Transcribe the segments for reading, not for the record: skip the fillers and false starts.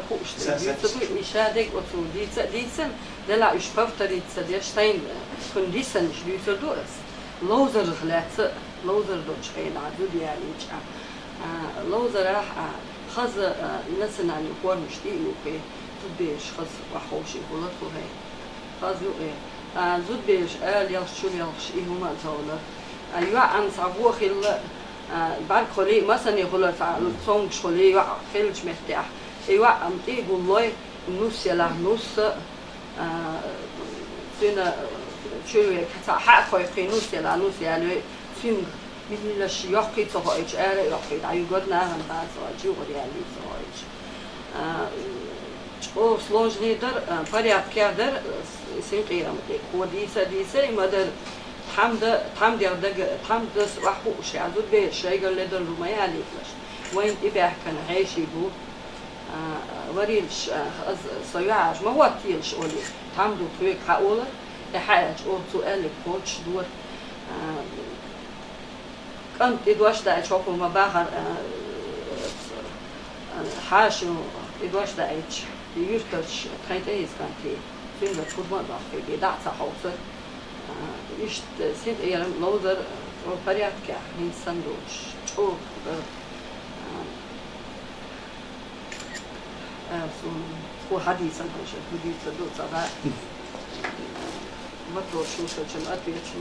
خوشته دیت ایشاده گفتم دیتن دلا ایش پفتریت دیشتین کندیسن دیت دوست لوزر خلاص لوزر دوش خیلی عدو دیالیچ لوزر خز نسنا نقول مشتي يوقي زود خز وحوشي غلط وهي خز يوقي زود بيش يلشون يلش هما زولا أيوة عن صابو خيل بعد خلي مثلا يقول تعال صونج خلي يوقع خيلش مرتاح أيوة أم تيجي والله نص يلا نص سنة شو كتا حق خوي نص يلا نص يعني سين Milles jockey så har jag är jockey där ju god när han där så att ju vad det är lite så att och sложный där порядке där Синкъерам ходе дisa имадар тамда وحوش يعني ضد بشيء قال لدر ما يعليش وين تبع كان عايش يبو وريلش صياعش ما هو تيلش أولي تامدو تويك حقوله حاجة أو سؤال كوتش دور كنت إدواش دا أشوفه ما بحر حاشو إدواش دا أيش يورتش خيتيز كنتي فين بتفضل ضعف بدع صحوصة إيش Синкъерам لودر وبرياتك من سندوتش أو هو حديثا هوش حديث دو صباح ما تروح شو شو أتبع شو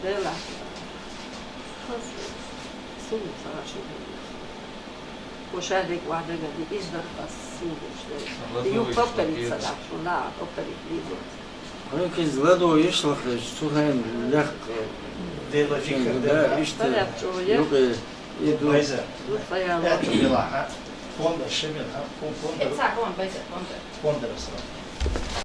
ده لا سوي صراحة شو وشادك وعدك دي إيش ده بس سوي يوم تبتلي صراحة شو لا تبتلي ليزو Neki izgledao je išla, sluhajem lehko. Dela fikr, dela. Idu. Байза. Это была, фонда, шемин, фонда. Это сакон, Байза, фонда. Фонда росла.